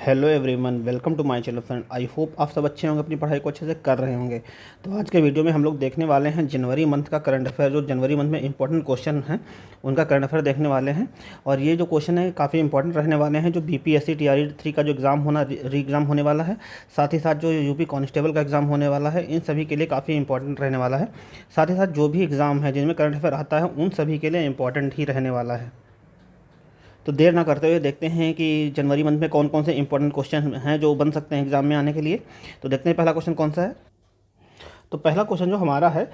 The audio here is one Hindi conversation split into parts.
Hello everyone, welcome to my channel friend. I hope आप सब अच्छे होंगे, अपनी पढ़ाई को अच्छे से कर रहे होंगे। तो आज के वीडियो में हम लोग देखने वाले हैं जनवरी मंथ का करंट अफेयर। जो जनवरी मंथ में इंपॉर्टेंट क्वेश्चन हैं उनका करंट अफेयर देखने वाले हैं। और ये जो क्वेश्चन है काफ़ी इंपॉर्टेंट रहने वाले हैं। जो बीपीएससी टीआरई 3 का जो एग्ज़ाम री एग्ज़ाम होने वाला है, साथ ही साथ जो यूपी कांस्टेबल का एग्ज़ाम होने वाला है, इन सभी के लिए काफ़ी इंपॉर्टेंट रहने वाला है। साथ ही साथ जो भी एग्ज़ाम है जिनमें करंट अफेयर आता है उन सभी के लिए इंपॉर्टेंट ही रहने वाला है। तो देर ना करते हुए देखते हैं कि जनवरी मंथ में कौन कौन से इंपॉर्टेंट क्वेश्चन हैं जो बन सकते हैं एग्जाम में आने के लिए। तो देखते हैं पहला क्वेश्चन कौन सा है। तो पहला क्वेश्चन जो हमारा है,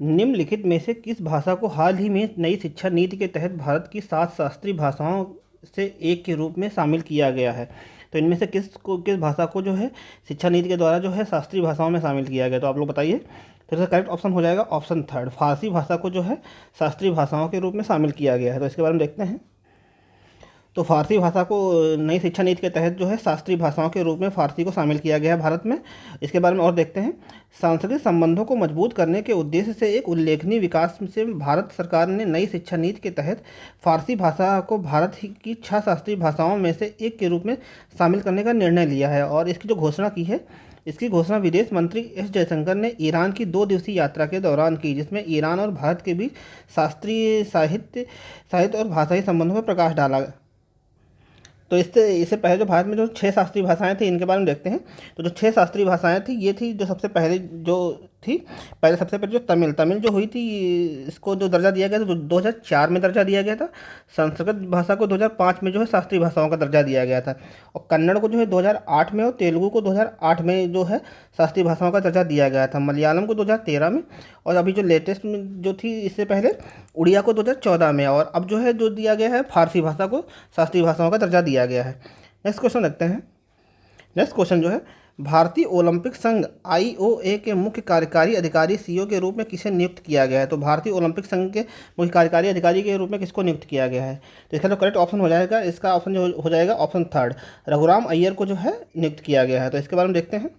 निम्नलिखित में से किस भाषा को हाल ही में नई शिक्षा नीति के तहत भारत की 7 शास्त्रीय भाषाओं से एक के रूप में शामिल किया गया है। तो इनमें से किस भाषा को जो है शिक्षा नीति के द्वारा जो है शास्त्रीय भाषाओं में शामिल किया गया। तो आप लोग बताइए। तो इसका करेक्ट ऑप्शन हो जाएगा ऑप्शन थर्ड, फारसी भाषा को जो है शास्त्रीय भाषाओं के रूप में शामिल किया गया है। तो इसके बारे में देखते हैं। तो फारसी भाषा को नई शिक्षा नीति के तहत जो है शास्त्रीय भाषाओं के रूप में फारसी को शामिल किया गया है भारत में। इसके बारे में और देखते हैं। सांस्कृतिक संबंधों को मजबूत करने के उद्देश्य से एक उल्लेखनीय विकास से भारत सरकार ने नई शिक्षा नीति के तहत फारसी भाषा को भारत की 6 शास्त्रीय भाषाओं में से एक के रूप में शामिल करने का निर्णय लिया है। और इसकी जो घोषणा की है, इसकी घोषणा विदेश मंत्री एस जयशंकर ने ईरान की 2 दिवसीय यात्रा के दौरान की, जिसमें ईरान और भारत के बीच शास्त्रीय साहित्य और भाषाई संबंधों पर प्रकाश डाला। तो इससे पहले जो भारत में जो 6 शास्त्रीय भाषाएं थी इनके बारे में देखते हैं। तो जो 6 शास्त्रीय भाषाएं थी, ये थी जो सबसे पहले जो थी, सबसे पहले जो तमिल जो हुई थी, इसको जो दर्जा दिया गया था, तो 2004 में दर्जा दिया गया था। संस्कृत भाषा को 2005 में जो है शास्त्रीय भाषाओं का दर्जा दिया गया था। और कन्नड़ को जो है 2008 में, और तेलुगु को 2008 में जो है शास्त्रीय भाषाओं का दर्जा दिया गया था। मलयालम को 2013 में, और अभी जो लेटेस्ट में जो थी इससे पहले उड़िया को 2014 में, और अब जो है जो दिया गया है फारसी भाषा को शास्त्रीय भाषाओं का दर्जा दिया गया है। नेक्स्ट क्वेश्चन देखते हैं। नेक्स्ट क्वेश्चन जो है, भारतीय ओलंपिक संघ आईओए के मुख्य कार्यकारी अधिकारी सीईओ के रूप में किसे नियुक्त किया गया है। तो भारतीय ओलंपिक संघ के मुख्य कार्यकारी अधिकारी के रूप में किसको नियुक्त किया गया है। तो इसका जो करेक्ट ऑप्शन हो जाएगा, इसका ऑप्शन जो हो जाएगा ऑप्शन थर्ड, रघुराम अय्यर को जो है नियुक्त किया गया है। तो इसके बारे में देखते हैं।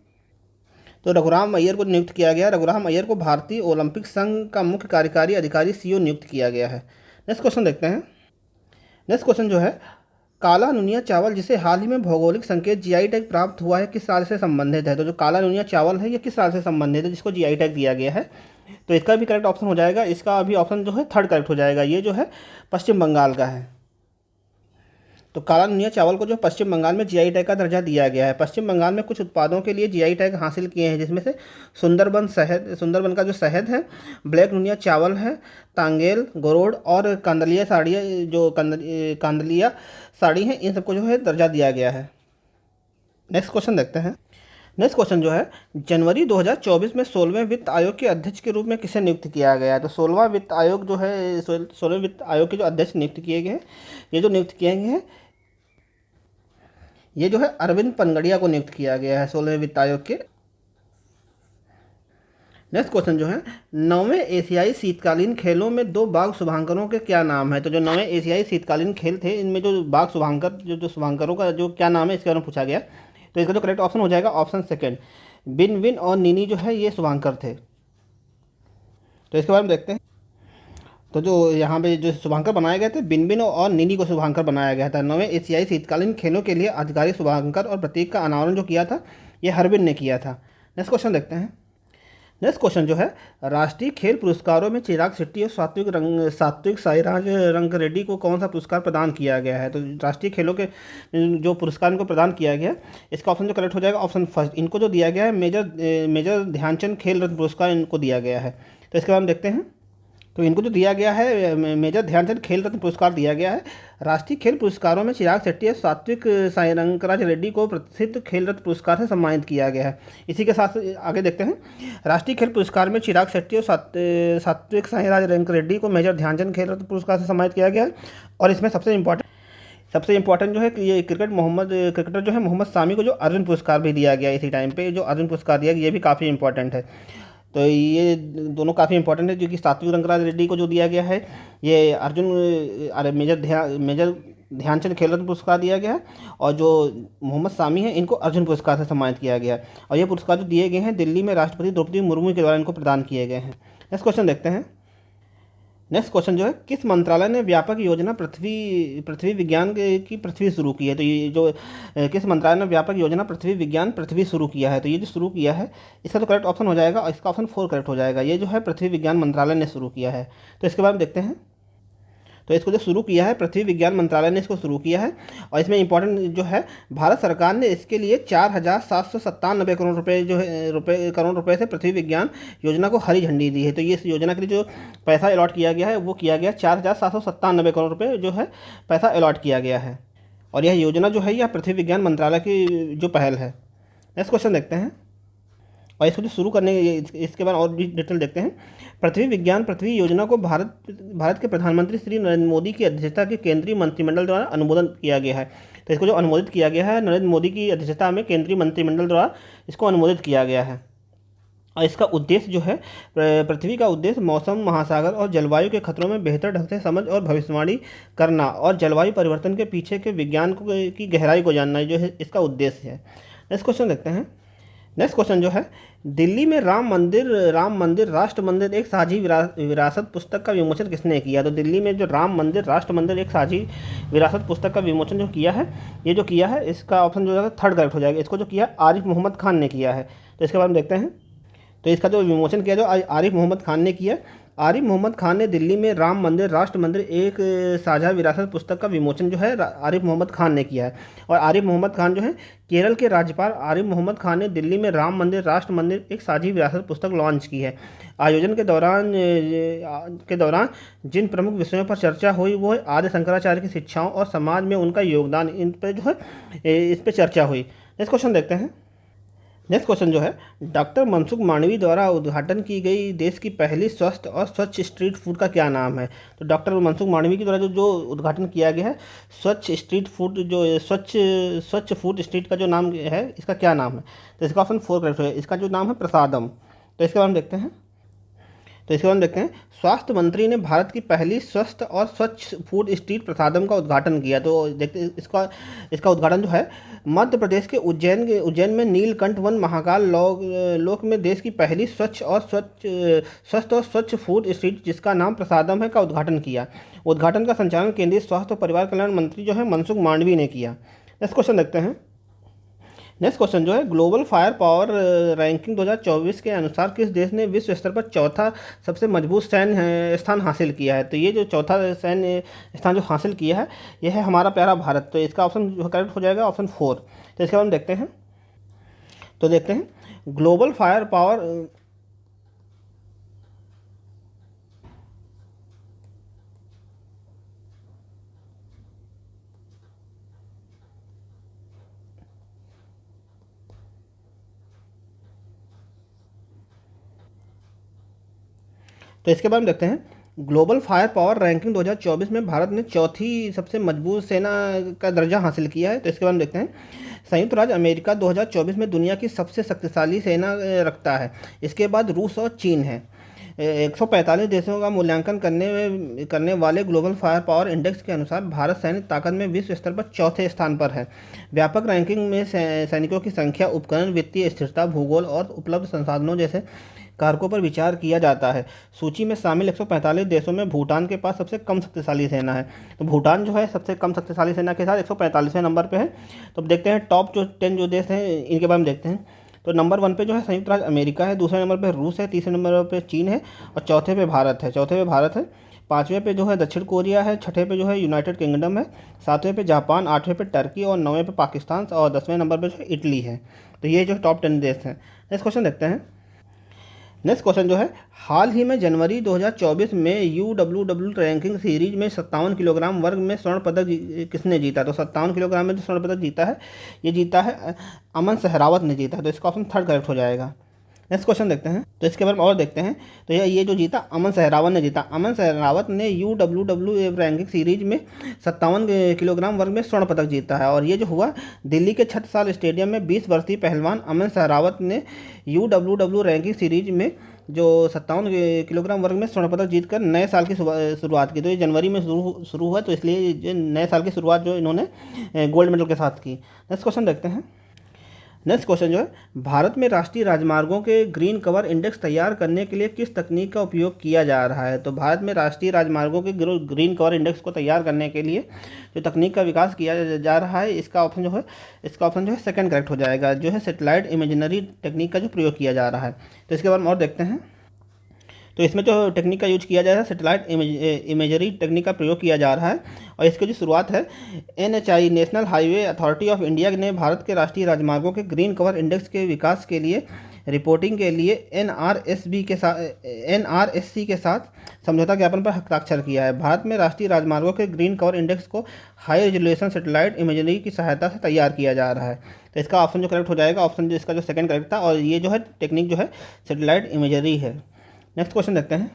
तो रघुराम अय्यर को नियुक्त किया गया। रघुराम अय्यर को भारतीय ओलंपिक संघ का मुख्य कार्यकारी अधिकारी सीईओ नियुक्त किया गया है। नेक्स्ट क्वेश्चन देखते हैं। नेक्स्ट क्वेश्चन जो है, काला नुनिया चावल जिसे हाल ही में भौगोलिक संकेत जीआई टैग प्राप्त हुआ है, किस राज्य से संबंधित है। तो जो काला नुनिया चावल है ये किस राज्य से संबंधित है जिसको जीआई टैग दिया गया है। तो इसका भी करेक्ट ऑप्शन हो जाएगा, इसका अभी ऑप्शन जो है थर्ड करेक्ट हो जाएगा। ये जो है पश्चिम बंगाल का है। तो काला नुनिया चावल को जो पश्चिम बंगाल में जीआई टैग का दर्जा दिया गया है। पश्चिम बंगाल में कुछ उत्पादों के लिए जीआई टैग हासिल किए हैं, जिसमें से सुंदरबन का जो शहद है, ब्लैक नुनिया चावल है, तांगेल, गोरोड और कांदलिया साड़ियाँ, जो कांदलिया साड़ी हैं, इन सबको जो है दर्जा दिया गया है। नेक्स्ट क्वेश्चन देखते हैं। नेक्स्ट क्वेश्चन जो है, जनवरी 2024 में 16वें वित्त आयोग के अध्यक्ष के रूप में किसे नियुक्त किया गया है। तो 16वां वित्त आयोग जो है, 16वें वित्त आयोग के जो अध्यक्ष नियुक्त किए गए हैं, ये जो नियुक्त किए गए हैं, ये जो है अरविंद पनगड़िया को नियुक्त किया गया है 16वें वित्त आयोग के। नेक्स्ट क्वेश्चन जो है, 9वें एशियाई शीतकालीन खेलों में 2 बाघ शुभांकरों के क्या नाम है। तो जो 9वें एशियाई शीतकालीन खेल थे, इनमें जो बाघ शुभांकर जो शुभांकरों का जो क्या नाम है, इसके बारे में पूछा गया। तो इसका जो करेक्ट ऑप्शन हो जाएगा ऑप्शन सेकेंड, बिन विन और निनी जो है ये शुभांकर थे। तो इसके बारे में देखते हैं। तो जो यहाँ पे जो शुभांकर बनाए गए थे, बिन और निनी को शुभांकर बनाया गया था। 9वें एशियाई शीतकालीन खेलों के लिए आधिकारिक शुभांकर और प्रतीक का अनावरण जो किया था, ये हरबिन ने किया था। नेक्स्ट क्वेश्चन देखते हैं। नेक्स्ट क्वेश्चन जो है, राष्ट्रीय खेल पुरस्कारों में चिराग शेट्टी और सात्विक साईराज रंगरेड्डी को कौन सा पुरस्कार प्रदान किया गया है। तो राष्ट्रीय खेलों के जो पुरस्कार इनको प्रदान किया गया, इसका ऑप्शन जो करेक्ट हो जाएगा ऑप्शन फर्स्ट, इनको जो दिया गया है मेजर ध्यानचंद खेल रत्न पुरस्कार इनको दिया गया है। तो इसके बारे में देखते हैं। तो इनको जो दिया गया है, मेजर ध्यानचंद खेल रत्न पुरस्कार दिया गया है। राष्ट्रीय खेल पुरस्कारों में चिराग शेट्टी और सात्विक साईरंगराज रेड्डी को प्रसिद्ध खेल रत्न पुरस्कार से सम्मानित किया गया है। इसी के साथ आगे देखते हैं। राष्ट्रीय खेल पुरस्कार में चिराग शेट्टी और सात्विक साईराज रेड्डी को मेजर ध्यानचंद खेल रत्न पुरस्कार से सम्मानित किया गया है। और इसमें सबसे इंपॉर्टेंट जो है कि ये क्रिकेटर जो है मोहम्मद सामी को जो अर्जुन पुरस्कार भी दिया गया। इसी टाइम पे जो अर्जुन पुरस्कार दिया गया, ये भी काफ़ी इंपॉर्टेंट है। तो ये दोनों काफ़ी इंपॉर्टेंट है, क्योंकि सात्विक रंगराज रेड्डी को जो दिया गया है, ये मेजर ध्यानचंद खेल रत्न पुरस्कार दिया गया है, और जो मोहम्मद सामी है इनको अर्जुन पुरस्कार से सम्मानित किया गया है। और ये पुरस्कार जो दिए गए हैं, दिल्ली में राष्ट्रपति द्रौपदी मुर्मू के द्वारा इनको प्रदान किए गए हैं। नेक्स्ट क्वेश्चन देखते हैं। नेक्स्ट क्वेश्चन जो है, किस मंत्रालय ने व्यापक योजना पृथ्वी पृथ्वी विज्ञान की पृथ्वी शुरू की है? तो ये जो किस मंत्रालय ने व्यापक योजना पृथ्वी विज्ञान पृथ्वी शुरू किया है? तो ये जो शुरू किया है, इसका तो करेक्ट ऑप्शन हो जाएगा, और इसका ऑप्शन 4 करेक्ट हो जाएगा। ये जो है पृथ्वी विज्ञान मंत्रालय ने शुरू किया है। तो इसके बारे में देखते हैं। तो इसको जो शुरू किया है, पृथ्वी विज्ञान मंत्रालय ने इसको शुरू किया है। और इसमें इंपॉर्टेंट जो है, भारत सरकार ने इसके लिए 4,797 करोड़ रुपए जो है करोड़ रुपए से पृथ्वी विज्ञान योजना को हरी झंडी दी है। तो ये इस योजना के लिए जो पैसा अलॉट किया गया है, वो किया गया 4,797 करोड़ रुपये जो है पैसा अलॉट किया गया है। और यह योजना जो है, यह पृथ्वी विज्ञान मंत्रालय की जो पहल है। नेक्स्ट क्वेश्चन देखते हैं, और इसको जो शुरू करने इसके बाद और भी डिटेल देखते हैं। पृथ्वी विज्ञान पृथ्वी योजना को भारत के प्रधानमंत्री श्री नरेंद्र मोदी की अध्यक्षता के केंद्रीय मंत्रिमंडल द्वारा अनुमोदन किया गया है। तो इसको जो अनुमोदित किया गया है, नरेंद्र मोदी की अध्यक्षता में केंद्रीय मंत्रिमंडल द्वारा इसको अनुमोदित किया गया है। और इसका उद्देश्य जो है, पृथ्वी का उद्देश्य मौसम, महासागर और जलवायु के खतरों में बेहतर ढंग से समझ और भविष्यवाणी करना और जलवायु परिवर्तन के पीछे के विज्ञान की गहराई को जानना जो है इसका उद्देश्य है। नेक्स्ट क्वेश्चन देखते हैं। नेक्स्ट क्वेश्चन जो है, दिल्ली में राम मंदिर राष्ट्र मंदिर एक साझी विरासत पुस्तक का विमोचन किसने किया? तो दिल्ली में जो राम मंदिर राष्ट्र मंदिर एक साझी विरासत पुस्तक का विमोचन जो किया है, ये जो किया है, इसका ऑप्शन जो है 3rd करेक्ट हो जाएगा। इसको जो किया आरिफ मोहम्मद खान ने किया है। तो इसके बारे में देखते हैं। तो इसका जो विमोचन किया जो आरिफ मोहम्मद खान ने किया। आरिफ मोहम्मद खान ने दिल्ली में राम मंदिर राष्ट्र मंदिर एक साझा विरासत पुस्तक का विमोचन जो है आरिफ मोहम्मद खान ने किया है। और आरिफ मोहम्मद खान जो है, केरल के राज्यपाल आरिफ मोहम्मद खान ने दिल्ली में राम मंदिर राष्ट्र मंदिर एक साझी विरासत पुस्तक लॉन्च की है। आयोजन के दौरान जिन प्रमुख विषयों पर चर्चा हुई, वो है आदि शंकराचार्य की शिक्षाओं और समाज में उनका योगदान, इन पर जो है इस पर चर्चा हुई। नेक्स्ट क्वेश्चन देखते हैं। नेक्स्ट क्वेश्चन जो है, डॉक्टर मनसुख मांडवी द्वारा उद्घाटन की गई देश की पहली स्वस्थ और स्वच्छ स्ट्रीट फूड का क्या नाम है? तो डॉक्टर मनसुख मांडवी के द्वारा जो उद्घाटन किया गया है, स्वच्छ स्ट्रीट फूड जो स्वच्छ फूड स्ट्रीट का जो नाम है, इसका क्या नाम है? तो इसका ऑप्शन 4 करेक्ट है। इसका जो नाम है प्रसादम। तो इसके बारे में देखते हैं। स्वास्थ्य मंत्री ने भारत की पहली स्वस्थ और स्वच्छ फूड स्ट्रीट प्रसादम का उद्घाटन किया। तो देखते हैं इसका उद्घाटन जो है, मध्य प्रदेश के उज्जैन में नीलकंठ वन महाकाल लोक में देश की पहली स्वस्थ और स्वच्छ फूड स्ट्रीट, जिसका नाम प्रसादम है, का उद्घाटन किया। उद्घाटन का संचालन केंद्रीय स्वास्थ्य और परिवार कल्याण मंत्री जो है मनसुख मांडवी ने किया। नेक्स्ट क्वेश्चन देखते हैं। नेक्स्ट क्वेश्चन जो है, ग्लोबल फायर पावर रैंकिंग 2024 के अनुसार किस देश ने विश्व स्तर पर चौथा सबसे मजबूत सैन्य स्थान हासिल किया है? तो ये जो चौथा सैन्य स्थान जो हासिल किया है, यह है हमारा प्यारा भारत। तो इसका ऑप्शन जो करेक्ट हो जाएगा ऑप्शन 4। तो इसके बाद हम देखते हैं। तो देखते हैं, ग्लोबल फायर पावर तो इसके बाद हम देखते हैं, ग्लोबल फायर पावर रैंकिंग 2024 में भारत ने चौथी सबसे मजबूत सेना का दर्जा हासिल किया है। तो इसके बाद हम देखते हैं, संयुक्त राज्य अमेरिका 2024 में दुनिया की सबसे शक्तिशाली सेना रखता है। इसके बाद रूस और चीन है। 145 देशों का मूल्यांकन करने वाले ग्लोबल फायर पावर इंडेक्स के अनुसार भारत सैनिक ताकत में विश्व स्तर पर चौथे स्थान पर है। व्यापक रैंकिंग में सैनिकों की संख्या, उपकरण, वित्तीय स्थिरता, भूगोल और उपलब्ध संसाधनों जैसे कारकों पर विचार किया जाता है। सूची में शामिल 145 देशों में भूटान के पास सबसे कम शक्तिशाली सेना है। तो भूटान जो है सबसे कम शक्तिशाली सेना के साथ 145वें नंबर पे है। तो अब देखते हैं टॉप जो 10 जो देश हैं, इनके बारे में देखते हैं। तो नंबर 1 पे जो है संयुक्त राज्य अमेरिका है, दूसरे नंबर पे रूस है, तीसरे नंबर पे चीन है और चौथे पे भारत है। 5वें पे जो है दक्षिण कोरिया है, 6ठे पे जो है यूनाइटेड किंगडम है, 7वें पे जापान, 8वें पे टर्की और 9वें पे पाकिस्तान और 10वें नंबर पे जो है इटली है। तो ये जो टॉप 10 देश हैं। नेक्स्ट क्वेश्चन देखते हैं। नेक्स्ट क्वेश्चन जो है, हाल ही में जनवरी 2024 में UWW रैंकिंग सीरीज में 57 किलोग्राम वर्ग में स्वर्ण पदक किसने जीता? तो 57 किलोग्राम में जो स्वर्ण पदक जीता है, ये जीता है अमन सहरावत ने जीता है। तो इसका ऑप्शन 3rd करेक्ट हो जाएगा। नेक्स्ट क्वेश्चन देखते हैं। तो इसके बारे में और देखते हैं। तो ये जो जीता, अमन सहरावत ने जीता। अमन सहरावत ने UWW रैंकिंग सीरीज में 57 किलोग्राम वर्ग में स्वर्ण पदक जीता है। और ये जो हुआ, दिल्ली के छत्रसाल स्टेडियम में 20 वर्षीय पहलवान अमन सहरावत ने UWW रैंकिंग सीरीज में जो 57 किलोग्राम वर्ग में स्वर्ण पदक जीतकर नए साल की शुरुआत की। तो ये जनवरी में शुरू हुआ, तो इसलिए नए साल की शुरुआत जो इन्होंने गोल्ड मेडल के साथ की। नेक्स्ट क्वेश्चन देखते हैं। नेक्स्ट क्वेश्चन जो है, भारत में राष्ट्रीय राजमार्गों के ग्रीन कवर इंडेक्स तैयार करने के लिए किस तकनीक का उपयोग किया जा रहा है। तो भारत में राष्ट्रीय राजमार्गों के ग्रीन कवर इंडेक्स को तैयार करने के लिए जो तकनीक का विकास किया जा रहा है, इसका ऑप्शन जो है सेकंड करेक्ट हो जाएगा, जो है सैटेलाइट इमेजनरी टेक्निक का जो प्रयोग किया जा रहा है। तो इसके बारे में और देखते हैं। तो इसमें जो टेक्निक का यूज किया जा रहा है, सैटेलाइट इमेजरी टेक्निक का प्रयोग किया जा रहा है। और इसकी जो शुरुआत है, NHI national highway authority of India ने भारत के राष्ट्रीय राजमार्गों के ग्रीन कवर इंडेक्स के विकास के लिए रिपोर्टिंग के लिए NRSC के साथ समझौता ज्ञापन पर हस्ताक्षर किया है। भारत में राष्ट्रीय राजमार्गों के ग्रीन कवर इंडेक्स को हाई रेजोल्यूशन सैटेलाइट इमेजरी की सहायता से तैयार किया जा रहा है। तो इसका ऑप्शन जो करेक्ट हो जाएगा, ऑप्शन जो इसका जो सेकंड करेक्ट था, और ये जो है टेक्निक जो है सैटेलाइट इमेजरी है। नेक्स्ट क्वेश्चन देखते हैं।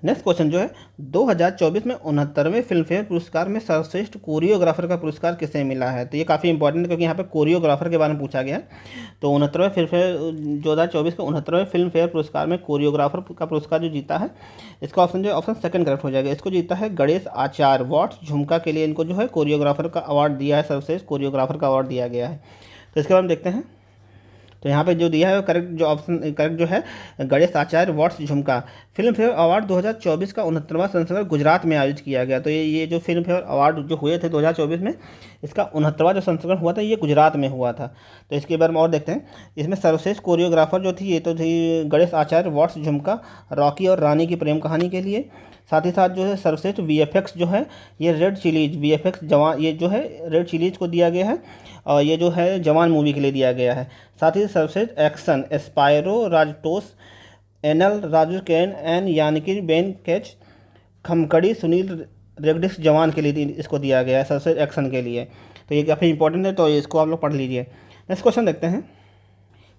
नेक्स्ट क्वेश्चन जो है, 2024 में 69वें फिल्म फेयर पुरस्कार में सर्वश्रेष्ठ कोरियोग्राफर का पुरस्कार किसे मिला है। तो ये काफ़ी इंपॉर्टेंट है, क्योंकि यहाँ पे कोरियोग्राफर के बारे में पूछा गया है। तो 69वें फिल्म फेयर 2024 के 69वें फिल्म फेयर पुरस्कार में कोरियोग्राफर का पुरस्कार जो जीता है, इसका ऑप्शन जो है ऑप्शन सेकंड करेक्ट हो जाएगा। इसको जीता है गणेश आचार्य। वॉट्स झुमका के लिए इनको जो है कोरियोग्राफर का अवार्ड दिया है, सर्वश्रेष्ठ कोरियोग्राफर का अवार्ड दिया गया है। तो इसके बारे में देखते हैं। तो यहाँ पे जो दिया है करेक्ट जो ऑप्शन करेक्ट जो है गणेश आचार्य वॉट्स झुमका। फिल्म फेयर अवार्ड 2024 का 69वां संस्करण गुजरात में आयोजित किया गया। तो ये जो फिल्म फेयर अवार्ड जो हुए थे 2024 में, इसका 69वां जो संस्करण हुआ था, ये गुजरात में हुआ था। तो इसके बारे में और देखते हैं। इसमें सर्वश्रेष्ठ कोरियोग्राफर जो थी, ये तो थी गणेश आचार्य वॉट्स झुमका, रॉकी और रानी की प्रेम कहानी के लिए। साथ ही साथ जो है सर्वश्रेष्ठ VFX जो है, ये रेड चिलीज VFX जवान, ये जो है रेड चिलीज को दिया गया है, और ये जो है जवान मूवी के लिए दिया गया है। साथ ही सर्वश्रेष्ठ एक्शन एस्पायरो राजटोस, एनएल राजू कैन एन यानिकी बेन कैच, खमकड़ी सुनील रेगडिस जवान के लिए इसको दिया गया है, सर्वश्रेष्ठ एक्शन के लिए। तो ये काफ़ी इंपॉर्टेंट है, तो इसको आप लोग पढ़ लीजिए। नेक्स्ट क्वेश्चन देखते हैं।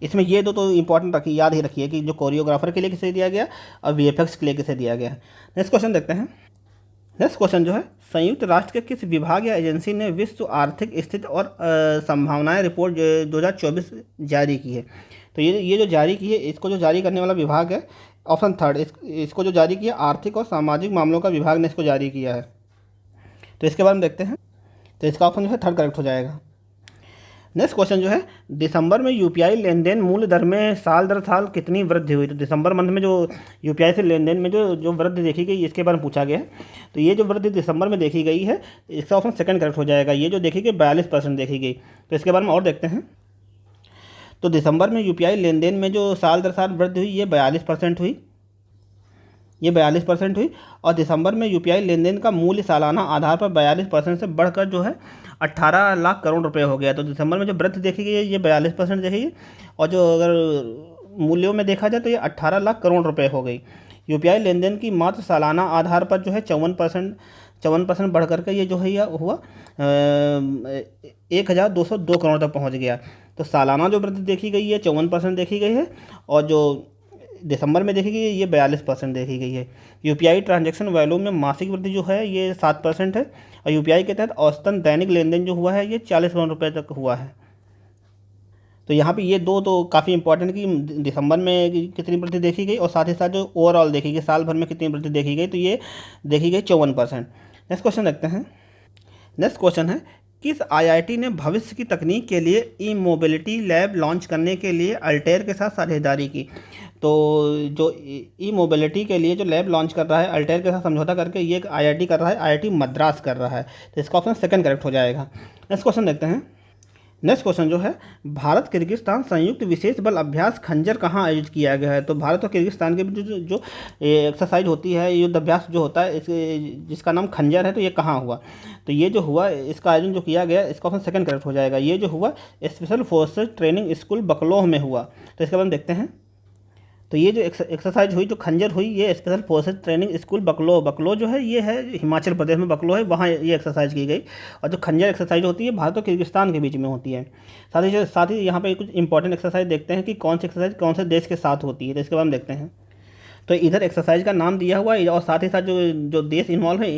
इसमें ये दो तो इंपॉर्टेंट रखिए, याद ही रखिए कि जो कोरियोग्राफर के लिए किसे दिया गया और VFX के लिए किसे दिया गया। नेक्स्ट क्वेश्चन देखते हैं। नेक्स्ट क्वेश्चन जो है, संयुक्त राष्ट्र के किस विभाग या एजेंसी ने विश्व आर्थिक स्थिति और संभावनाएं रिपोर्ट 2024 जारी की है। तो ये जो जारी की है, इसको जो जारी करने वाला विभाग है, ऑप्शन थर्ड, इसको जो जारी किया आर्थिक और सामाजिक मामलों का विभाग ने इसको जारी किया है। तो इसके बारे में देखते हैं। तो इसका ऑप्शन जो है थर्ड करेक्ट हो जाएगा। नेक्स्ट क्वेश्चन जो है, दिसंबर में UPI लेन देन मूल्य दर में साल दर साल कितनी वृद्धि हुई। तो दिसंबर मंथ में जो UPI से लेन देन में जो वृद्धि देखी गई, इसके बारे में पूछा गया है। तो ये जो वृद्धि दिसंबर में देखी गई है, इसका ऑप्शन सेकंड करेक्ट हो जाएगा। ये जो देखी गई 42% देखी गई। तो इसके बारे में और देखते हैं। तो दिसंबर में UPI लेन देन में जो साल दर साल वृद्धि हुई, ये 42% हुई, ये 42% हुई। और दिसंबर में UPI लेन देन का मूल्य सालाना आधार पर 42% से बढ़कर जो है 18 लाख करोड़ रुपए हो गया। तो दिसंबर में जो वृद्धि देखी गई है, ये 42% देखी गई, और जो अगर मूल्यों में देखा जाए तो ये 18 लाख करोड़ रुपए हो गई। UPI लेन देन की मात्र सालाना आधार पर जो है 54% बढ़ करके ये जो है यह हुआ 1202 करोड़ तक पहुँच गया। तो सालाना जो वृद्धि देखी गई है 54% देखी गई है, और जो दिसंबर में देखी गई है, ये 42% देखी गई है। UPI ट्रांजैक्शन वैल्यू में मासिक वृद्धि जो है ये 7% है, और UPI के तहत औसतन दैनिक लेन देन जो हुआ है, ये 40 करोड़ रुपये तक हुआ है। तो यहाँ पे ये दो तो काफ़ी इंपॉर्टेंट कि दिसंबर में कितनी वृद्धि देखी गई, और साथ ही साथ जो ओवरऑल देखी गई साल भर में कितनी वृद्धि देखी गई, तो ये देखी गई 54%। नेक्स्ट क्वेश्चन देखते हैं। नेक्स्ट क्वेश्चन है, किस IIT ने भविष्य की तकनीक के लिए ई-मोबिलिटी लैब लॉन्च करने के लिए अल्टेयर के साथ साझेदारी की। तो जो ई-मोबिलिटी के लिए जो लैब लॉन्च कर रहा है, अल्टेयर के साथ समझौता करके ये एक IIT कर रहा है, IIT मद्रास कर रहा है। तो इसका ऑप्शन सेकंड करेक्ट हो जाएगा। नेक्स्ट क्वेश्चन देखते हैं। नेक्स्ट क्वेश्चन जो है, भारत किर्गिस्तान संयुक्त विशेष बल अभ्यास खंजर कहाँ आयोजित किया गया है। तो भारत और किर्गिस्तान के बीच जो एक्सरसाइज होती है, युद्ध अभ्यास जो होता है, जिसका नाम खंजर है, तो ये कहाँ हुआ। तो ये जो हुआ, इसका आयोजन जो किया गया, इसका ऑप्शन सेकंड करेक्ट हो जाएगा। ये जो हुआ special forces training school Bakloh में हुआ। तो इसके बारे में देखते हैं। तो ये जो एक्सरसाइज हुई, जो खंजर हुई, ये स्पेशल फोर्सेज ट्रेनिंग स्कूल बकलो जो है, ये है हिमाचल प्रदेश में बकलो है, वहाँ ये एक्सरसाइज की गई। और जो खंजर एक्सरसाइज होती है, भारत और किर्गिस्तान के बीच में होती है। साथ ही यहाँ पे कुछ इंपॉर्टेंट एक्सरसाइज देखते हैं कि कौन सी एक्सरसाइज कौन से देश के साथ होती है। तो इसके बारे में देखते हैं। तो इधर एक्सरसाइज का नाम दिया हुआ है, और साथ ही साथ जो देश इन्वॉल्व है,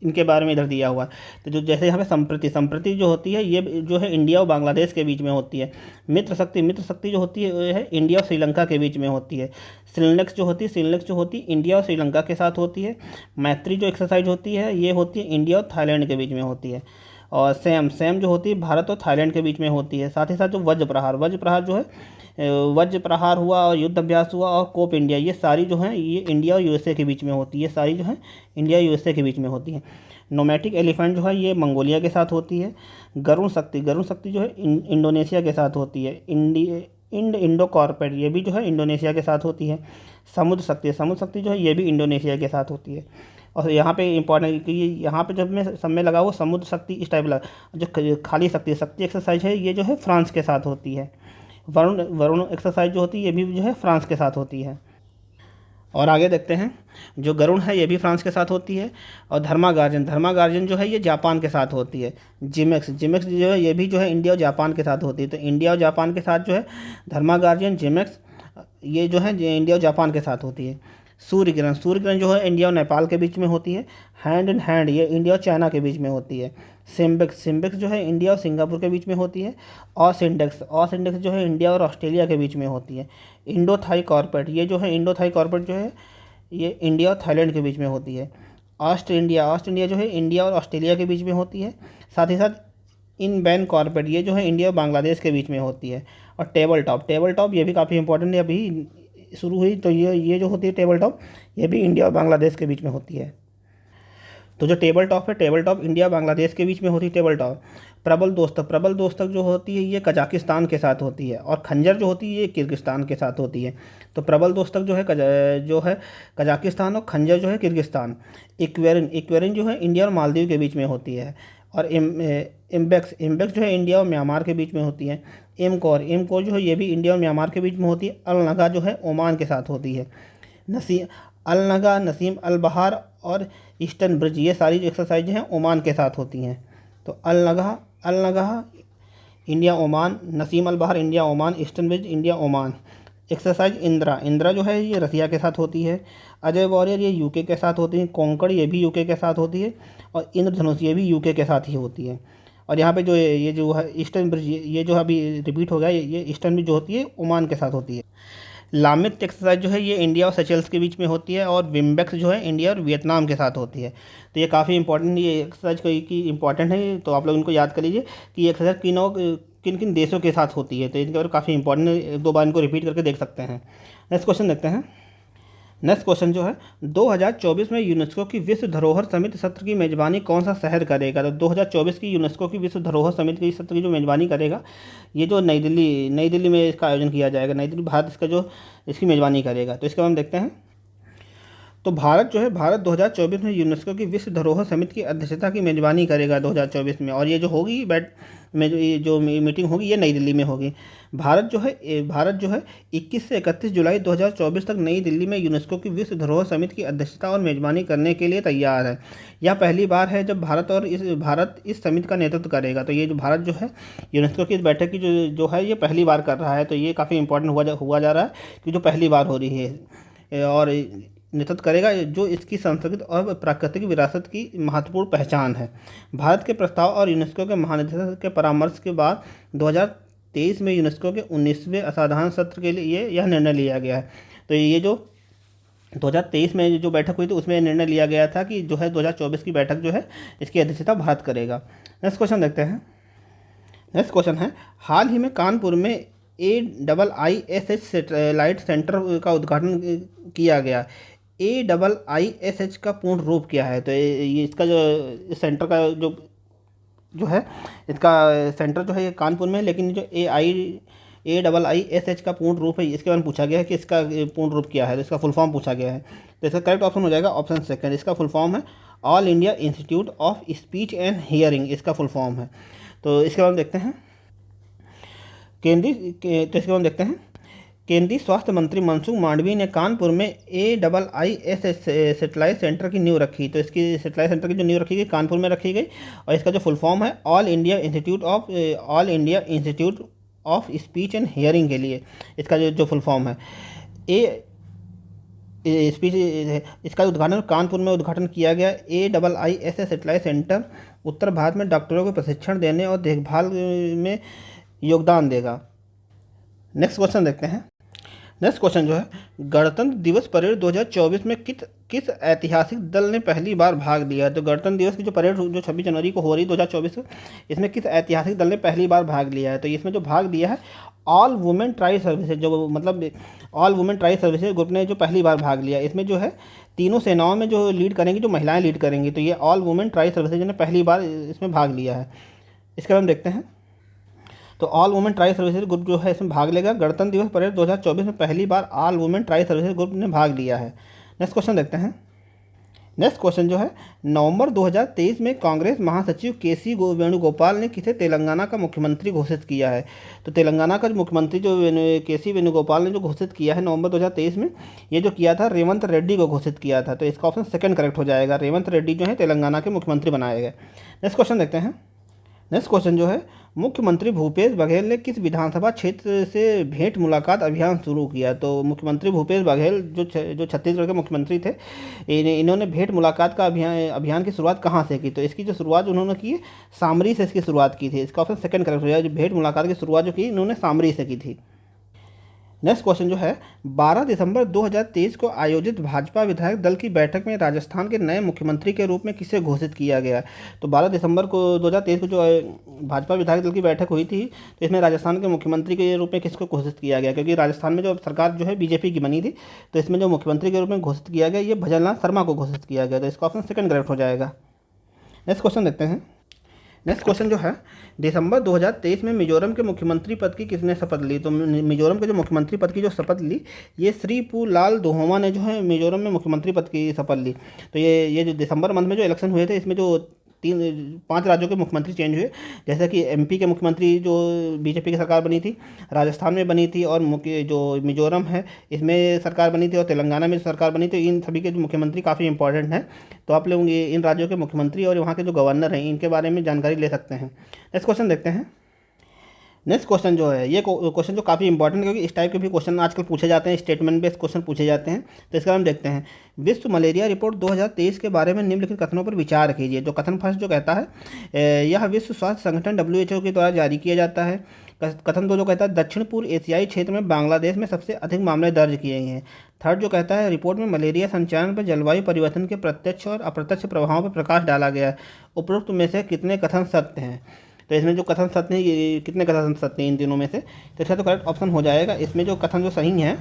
इनके बारे में इधर दिया हुआ है। तो जो जैसे यहाँ पे संप्रति जो होती है, ये जो है इंडिया और बांग्लादेश के बीच में होती है। मित्र शक्ति जो होती है इंडिया और श्रीलंका के बीच में होती है। श्रीलेक्स जो होती है इंडिया और श्रीलंका के साथ होती है। मैत्री जो एक्सरसाइज होती है, ये होती है इंडिया और थाईलैंड के बीच में होती है। और सैम सैम जो होती है भारत और थाईलैंड के बीच में होती है। साथ ही साथ जो वज्र प्रहार जो है वज्र प्रहार हुआ और युद्ध अभ्यास हुआ और कोप इंडिया, ये सारी जो है ये इंडिया और यूएसए के बीच में होती है। ये सारी जो है इंडिया यूएसए के बीच में होती है। नोमैटिक एलिफेंट जो है ये मंगोलिया के साथ होती है। गरुण शक्ति जो है इंडोनेशिया के साथ होती है। इंडो कॉर्पेट ये भी जो है इंडोनेशिया के साथ होती है। समुद्र शक्ति जो है ये भी इंडोनेशिया के साथ होती है। और यहाँ पे इंपॉर्टेंट कि यहाँ पे जब मैं सब में लगा हुआ समुद्र शक्ति इस टाइप लगा, जो खाली शक्ति एक्सरसाइज है ये जो है फ्रांस के साथ होती है। वरुण एक्सरसाइज जो होती है ये भी जो है फ्रांस के साथ होती है। और आगे देखते हैं, जो गरुण है ये भी फ्रांस के साथ होती है। और धर्मा गार्जन जो है ये जापान के साथ होती है। जिमेक्स जो है ये भी जो है इंडिया और जापान के साथ होती है। तो इंडिया और जापान के साथ जो है धर्मा गार्जन, जिमेक्स ये जो है इंडिया और जापान के साथ होती है। सूर्य किरण जो है इंडिया और नेपाल के बीच में होती है। हैंड इन हैंड ये इंडिया और चाइना के बीच में होती है। सिम्बिक्स जो है इंडिया और सिंगापुर के बीच में होती है। ऑस इंडेक्स जो है इंडिया और ऑस्ट्रेलिया के बीच में होती है। इंडो थाई कॉर्पोरेट ये जो है जो है ये इंडिया और थाईलैंड के बीच में होती है। ऑस्ट इंडिया जो है इंडिया और ऑस्ट्रेलिया के बीच में होती है। साथ ही साथ इन बैन कॉर्पोरेट ये जो है इंडिया और बांग्लादेश के बीच में होती है। और टेबल टॉप ये भी काफ़ी इंपॉर्टेंट है, अभी शुरू हुई। तो ये जो होती है टेबल टॉप ये भी इंडिया और बांग्लादेश के बीच में होती है। तो जो टेबल टॉप इंडिया बांग्लादेश के बीच में होती है टेबल टॉप। प्रबल दोस्तक जो होती है ये कजाकिस्तान के साथ होती है। और खंजर जो होती है ये किर्गिस्तान के साथ होती है। तो प्रबल दोस्तक जो है कजाकिस्तान और खंजर जो है किर्गिस्तान। इक्वेरिन जो है इंडिया और मालदीव के बीच में होती है। और इम्बेक्स जो है इंडिया और म्यांमार के बीच में होती है। एमकोर जो है ये भी इंडिया और म्यांमार के बीच में होती है। अल नगा जो है ओमान के साथ होती है। नसीम अल बहार और ईस्टर्न ब्रिज ये सारी जो एक्सरसाइज हैं ओमान के साथ होती हैं। तो अल नगा इंडिया ओमान, नसीम अल बहार India Oman, eastern bridge India Oman. Exercise Indira जो है ये रसिया के साथ होती है। अजय वॉरियर ये यूके के साथ होती है। कोंकण ये भी यूके के साथ होती है। और इंद्रधनुष ये भी यूके के साथ ही होती है। और यहाँ पे जो ये जो है ईस्टर्न ब्रिज ये जो अभी रिपीट हो गया ये ईस्टर्न ब्रिज जो होती है ओमान के साथ होती है। लामित एक्सरसाइज जो है ये इंडिया और सेशल्स के बीच में होती है। और विम्बेक्स जो है इंडिया और वियतनाम के साथ होती है। तो ये काफ़ी इंपॉर्टेंट ये एक्सरसाइज की इंपॉर्टेंट है, तो आप लोग इनको याद कर लीजिए कि ये एक्सरसाइज किन किन देशों के साथ होती है। तो इनके बारे में काफ़ी इंपॉर्टेंट है, एक दो बार इनको रिपीट करके देख सकते हैं। नेक्स्ट क्वेश्चन देखते हैं। नेक्स्ट क्वेश्चन जो है 2024 में यूनेस्को की विश्व धरोहर समिति सत्र की मेजबानी कौन सा शहर करेगा। तो 2024 की यूनेस्को की विश्व धरोहर समिति की सत्र की जो मेजबानी करेगा ये जो नई दिल्ली में इसका आयोजन किया जाएगा। नई दिल्ली भारत इसकी मेजबानी करेगा। तो इसके बाद हम देखते हैं। तो भारत 2024 में यूनेस्को की विश्व धरोहर समिति की अध्यक्षता की मेजबानी करेगा 2024 में। और ये जो होगी जो मीटिंग होगी ये नई दिल्ली में होगी। भारत जो है 21 से 31 जुलाई 2024 तक नई दिल्ली में यूनेस्को की विश्व धरोहर समिति की अध्यक्षता और मेजबानी करने के लिए तैयार है। यह पहली बार है जब भारत इस समिति का नेतृत्व करेगा। तो ये जो भारत जो है यूनेस्को की इस बैठक की जो है ये पहली बार कर रहा है। तो ये काफ़ी इंपॉर्टेंट हुआ जा रहा है कि जो पहली बार हो रही है और नेतृत्व करेगा, जो इसकी सांस्कृतिक और प्राकृतिक विरासत की महत्वपूर्ण पहचान है। भारत के प्रस्ताव और यूनेस्को के महानिदेशक के परामर्श के बाद 2023 में यूनेस्को के 19वें असाधारण सत्र के लिए यह निर्णय लिया गया है। तो ये जो 2023 में जो बैठक हुई थी उसमें निर्णय लिया गया था कि जो है 2024 की बैठक जो है इसकी अध्यक्षता भारत करेगा। नेक्स्ट क्वेश्चन देखते हैं। नेक्स्ट क्वेश्चन है, हाल ही में कानपुर में AIISH सैटेलाइट सेंटर का उद्घाटन किया गया। AIISH का पूर्ण रूप क्या है। तो ये इसका जो सेंटर का जो है इसका सेंटर जो है ये कानपुर में, लेकिन जो AIISH का पूर्ण रूप है इसके बारे में पूछा गया है कि इसका पूर्ण रूप क्या है। तो इसका फुल फॉर्म पूछा गया है। तो इसका करेक्ट ऑप्शन हो जाएगा ऑप्शन सेकंड। इसका फुल फॉर्म है all India institute of speech and hearing, इसका फुल फॉर्म है। तो इसके बाद देखते हैं केंद्रीय स्वास्थ्य मंत्री मनसुख मांडविया ने कानपुर में AIISH सैटेलाइट सेंटर की नींव रखी। तो इसकी सैटेलाइट सेंटर की जो नींव रखी गई कानपुर में रखी गई। और इसका जो फुल फॉर्म है all India institute of speech and hearing के लिए इसका जो फुल फॉर्म है स्पीच। इसका उद्घाटन कानपुर में उद्घाटन किया गया। AIISH सैटेलाइट सेंटर उत्तर भारत में डॉक्टरों को प्रशिक्षण देने और देखभाल में योगदान देगा। नेक्स्ट क्वेश्चन देखते हैं। नेक्स्ट क्वेश्चन जो है, गणतंत्र दिवस परेड 2024 में किस किस ऐतिहासिक दल ने पहली बार भाग लिया? तो गणतंत्र दिवस की जो परेड जो 26 जनवरी को हो रही 2024 में, इसमें किस ऐतिहासिक दल ने पहली बार भाग लिया है? तो इसमें जो भाग लिया है ऑल वुमेन ट्राई सर्विसेज, जो मतलब all women tri services group ने जो पहली बार भाग लिया। इसमें जो है तीनों सेनाओं में जो लीड करेंगी, जो महिलाएं लीड करेंगी, तो ये ऑल वुमेन ट्राई सर्विसेज ने पहली बार इसमें भाग लिया है। इसके बाद हम देखते हैं, तो all women tri services group जो है इसमें भाग लेगा। गणतंत्र दिवस परेड 2024 में पहली बार all women tri services group ने भाग लिया है। नेक्स्ट क्वेश्चन देखते हैं। नेक्स्ट क्वेश्चन जो है, नवंबर 2023 में कांग्रेस महासचिव केसी वेणुगोपाल ने किसे तेलंगाना का मुख्यमंत्री घोषित किया है? तो तेलंगाना का जो मुख्यमंत्री जो केसी वेणुगोपाल ने जो घोषित किया है नवंबर 2023 में, ये जो किया था रेवंत रेड्डी को घोषित किया था। तो इसका ऑप्शन सेकंड करेक्ट हो जाएगा, रेवंत रेड्डी जो है तेलंगाना के मुख्यमंत्री बनाए गए। नेक्स्ट क्वेश्चन देखते हैं। नेक्स्ट क्वेश्चन जो है, मुख्यमंत्री भूपेश बघेल ने किस विधानसभा क्षेत्र से भेंट मुलाकात अभियान शुरू किया? तो मुख्यमंत्री भूपेश बघेल जो छत्तीसगढ़ के मुख्यमंत्री थे, इन्होंने भेंट मुलाकात का अभियान की शुरुआत कहाँ से की? तो इसकी जो शुरुआत उन्होंने की है सामरी से इसकी शुरुआत की थी। इसका ऑप्शन सेकंड करेक्ट हो जाएगा, जो भेंट मुलाकात की शुरुआत जो की इन्होंने सामरी से की थी। नेक्स्ट क्वेश्चन जो है, 12 दिसंबर 2023 को आयोजित भाजपा विधायक दल की बैठक में राजस्थान के नए मुख्यमंत्री के रूप में किसे घोषित किया गया? तो 12 दिसंबर को 2023 को जो भाजपा विधायक दल की बैठक हुई थी, तो इसमें राजस्थान के मुख्यमंत्री के रूप में किसको घोषित किया गया? क्योंकि राजस्थान में जो सरकार जो है बीजेपी की बनी थी, तो इसमें जो मुख्यमंत्री के रूप में घोषित किया गया ये भजनलाल शर्मा को घोषित किया गया। तो इसका ऑप्शन सेकंड करेक्ट हो जाएगा। नेक्स्ट क्वेश्चन देखते हैं। नेक्स्ट क्वेश्चन जो है, दिसंबर 2023 में मिजोरम के मुख्यमंत्री पद की किसने शपथ ली? तो मिजोरम के जो मुख्यमंत्री पद की जो शपथ ली, ये श्री पू लाल दोहोमा ने जो है मिजोरम में मुख्यमंत्री पद की शपथ ली। तो ये जो दिसंबर मंथ में जो इलेक्शन हुए थे, इसमें जो 5 राज्यों के मुख्यमंत्री चेंज हुए, जैसे कि एमपी के मुख्यमंत्री जो बीजेपी की सरकार बनी थी, राजस्थान में बनी थी, और जो मिजोरम है इसमें सरकार बनी थी, और तेलंगाना में सरकार बनी थी। इन सभी के जो मुख्यमंत्री काफ़ी इंपॉर्टेंट हैं, तो आप लोग इन राज्यों के मुख्यमंत्री और वहाँ के जो गवर्नर हैं इनके बारे में जानकारी ले सकते हैं। नेक्स्ट क्वेश्चन देखते हैं। नेक्स्ट क्वेश्चन जो है, ये क्वेश्चन जो काफ़ी इंपॉर्टेंट है, क्योंकि इस टाइप के भी क्वेश्चन आजकल पूछे जाते हैं, स्टेटमेंट बेस्ड क्वेश्चन पूछे जाते हैं। तो इसका हम देखते हैं, विश्व मलेरिया रिपोर्ट 2023 के बारे में निम्नलिखित कथनों पर विचार कीजिए। जो कथन फर्स्ट जो कहता है, यह विश्व स्वास्थ्य संगठन WHO के द्वारा जारी किया जाता है। कथन दो जो कहता है, दक्षिण पूर्व एशियाई क्षेत्र में बांग्लादेश में सबसे अधिक मामले दर्ज किए गए हैं। थर्ड जो कहता है, रिपोर्ट में मलेरिया संचालन पर जलवायु परिवर्तन के प्रत्यक्ष और अप्रत्यक्ष प्रभावों पर प्रकाश डाला गया है। उपरोक्त में से कितने कथन सत्य हैं? तो इसमें जो कथन सत्य हैं, ये कितने कथन सत्य हैं इन तीनों में से? तो इसका तो करेक्ट ऑप्शन हो जाएगा, इसमें जो कथन जो सही है,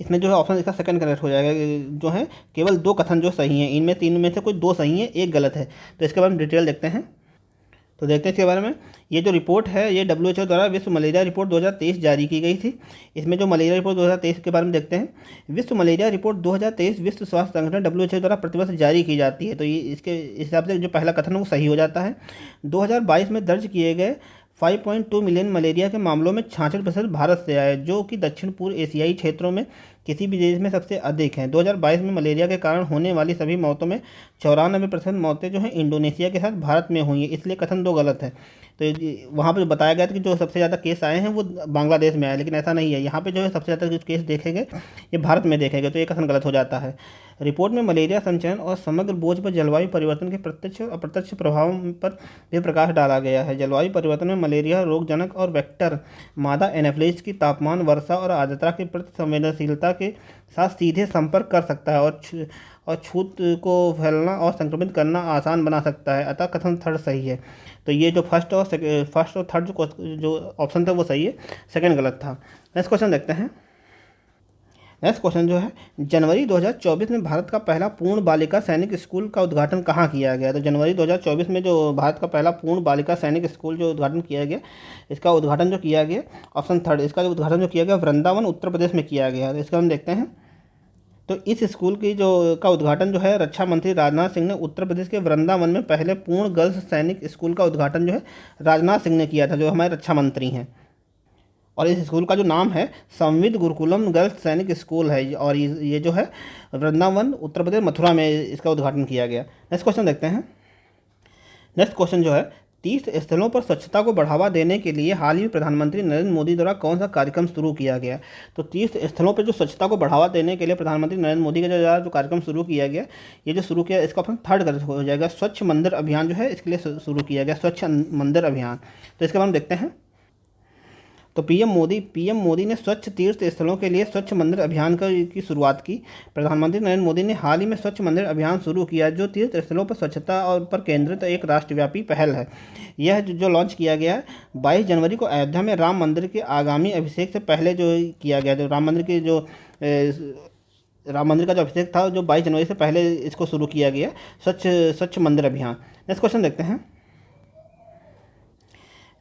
इसमें जो है ऑप्शन इसका सेकंड करेक्ट हो जाएगा। जो है केवल 2 कथन जो सही हैं, इनमें 3 में से कोई 2 सही हैं, 1 गलत है। तो इसके बारे में डिटेल देखते हैं। तो देखते हैं इसके बारे में। ये जो रिपोर्ट है ये WHO द्वारा विश्व मलेरिया रिपोर्ट 2023 जारी की गई थी। इसमें जो मलेरिया रिपोर्ट 2023 के बारे में देखते हैं। विश्व मलेरिया रिपोर्ट 2023 विश्व स्वास्थ्य संगठन WHO द्वारा प्रतिवर्ष जारी की जाती है। तो ये इसके हिसाब से जो पहला कथन है वो सही हो जाता है। 2022 में दर्ज किए गए 5.2 मिलियन मलेरिया के मामलों में 66% भारत से आए, जो कि दक्षिण पूर्व एशियाई क्षेत्रों में किसी भी देश में सबसे अधिक हैं। 2022 में मलेरिया के कारण होने वाली सभी मौतों में 94% मौतें जो हैं इंडोनेशिया के साथ भारत में हुई हैं, इसलिए कथन 2 गलत है। तो वहाँ पर बताया गया था कि जो सबसे ज़्यादा केस आए हैं वो बांग्लादेश में आए, लेकिन ऐसा नहीं है। यहाँ पे जो है सबसे ज़्यादा जो केस देखे गए ये भारत में देखे गए, तो ये कथन गलत हो जाता है। रिपोर्ट में मलेरिया संचयन और समग्र बोझ पर जलवायु परिवर्तन के प्रत्यक्ष और अप्रत्यक्ष प्रभावों पर भी प्रकाश डाला गया है। जलवायु परिवर्तन में मलेरिया रोगजनक और वेक्टर मादा एनाफिलिस की तापमान, वर्षा और आर्द्रता के प्रति संवेदनशीलता के साथ सीधे संपर्क कर सकता है और छूत को फैलना और संक्रमित करना आसान बना सकता है। अतः कथन थर्ड सही है। तो ये जो फर्स्ट और थर्ड जो ऑप्शन था वो सही है, सेकंड गलत था। नेक्स्ट क्वेश्चन देखते हैं। नेक्स्ट क्वेश्चन जो है, जनवरी 2024 में भारत का पहला पूर्ण बालिका सैनिक स्कूल का उद्घाटन कहाँ किया गया? तो जनवरी 2024 में जो भारत का पहला पूर्ण बालिका सैनिक स्कूल जो उद्घाटन किया गया, इसका उद्घाटन जो किया गया ऑप्शन थर्ड, इसका जो उद्घाटन जो किया गया वृंदावन उत्तर प्रदेश में किया गया। तो इसका हम देखते हैं। तो इस स्कूल की का उद्घाटन जो है रक्षा मंत्री राजनाथ सिंह ने उत्तर प्रदेश के वृंदावन में पहले पूर्ण गर्ल्स सैनिक स्कूल का उद्घाटन जो है राजनाथ सिंह ने किया था, जो हमारे रक्षा मंत्री हैं। और इस स्कूल का जो नाम है संविद गुरुकुलम गर्ल्स सैनिक स्कूल है, और ये जो है वृंदावन उत्तर प्रदेश मथुरा में इसका उद्घाटन किया गया। नेक्स्ट क्वेश्चन देखते हैं। नेक्स्ट क्वेश्चन जो है, तीर्थ स्थलों पर स्वच्छता को बढ़ावा देने के लिए हाल ही में प्रधानमंत्री नरेंद्र मोदी द्वारा कौन सा कार्यक्रम शुरू किया गया? तो तीर्थ स्थलों पर जो स्वच्छता को बढ़ावा देने के लिए प्रधानमंत्री नरेंद्र मोदी के द्वारा जो कार्यक्रम शुरू किया गया, ये जो शुरू किया इसका ऑप्शन थर्ड गलत हो जाएगा। स्वच्छ मंदिर अभियान जो है इसके लिए शुरू किया गया, स्वच्छ मंदिर अभियान। तो इसके बाद हम देखते हैं। तो पीएम मोदी ने स्वच्छ तीर्थ स्थलों के लिए स्वच्छ मंदिर अभियान की शुरुआत की। प्रधानमंत्री नरेंद्र मोदी ने हाल ही में स्वच्छ मंदिर अभियान शुरू किया, जो तीर्थ स्थलों पर स्वच्छता और पर केंद्रित एक राष्ट्रव्यापी पहल है। यह जो लॉन्च किया गया है 22 जनवरी को अयोध्या में राम मंदिर के आगामी अभिषेक से पहले जो किया गया, जो राम मंदिर का जो अभिषेक था, जो 22 जनवरी से पहले इसको शुरू किया गया स्वच्छ मंदिर अभियान। नेक्स्ट क्वेश्चन देखते हैं।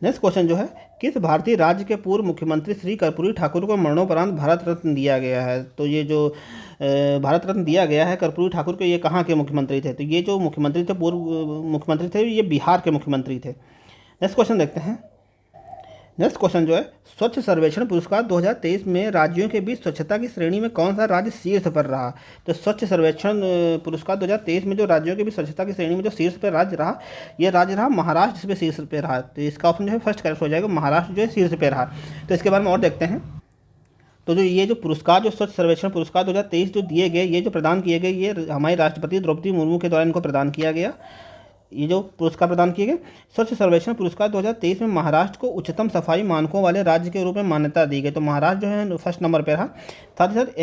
नेक्स्ट क्वेश्चन जो है, किस भारतीय राज्य के पूर्व मुख्यमंत्री श्री कर्पूरी ठाकुर को मरणोपरांत भारत रत्न दिया गया है? तो ये जो भारत रत्न दिया गया है कर्पूरी ठाकुर को, ये कहाँ के मुख्यमंत्री थे? तो ये जो मुख्यमंत्री थे, पूर्व मुख्यमंत्री थे, ये बिहार के मुख्यमंत्री थे। नेक्स्ट क्वेश्चन देखते हैं। नेक्स्ट क्वेश्चन जो है, स्वच्छ सर्वेक्षण पुरस्कार 2023 में राज्यों के बीच स्वच्छता की श्रेणी में कौन सा राज्य शीर्ष पर रहा? तो स्वच्छ सर्वेक्षण पुरस्कार 2023 में जो राज्यों के बीच स्वच्छता की श्रेणी में जो शीर्ष पर राज्य रहा, ये राज्य रहा महाराष्ट्र, इस पर शीर्ष पे रहा। तो इसका ऑप्शन जो है फर्स्ट करेक्ट हो जाएगा, महाराष्ट्र जो है शीर्ष पे रहा। तो इसके बारे में और देखते हैं। तो जो ये जो पुरस्कार, जो स्वच्छ सर्वेक्षण पुरस्कार 2023 जो दिए गए, ये जो प्रदान किए गए, ये हमारी राष्ट्रपति द्रौपदी मुर्मू के द्वारा इनको प्रदान किया गया। ये जो पुरस्कार प्रदान किए गए, स्वच्छ सर्वेक्षण पुरस्कार 2023 में महाराष्ट्र को उच्चतम सफाई मानकों वाले राज्य के रूप में मान्यता दी गई। तो महाराष्ट्र जो है फर्स्ट नंबर पर रहा। साथ ही साथ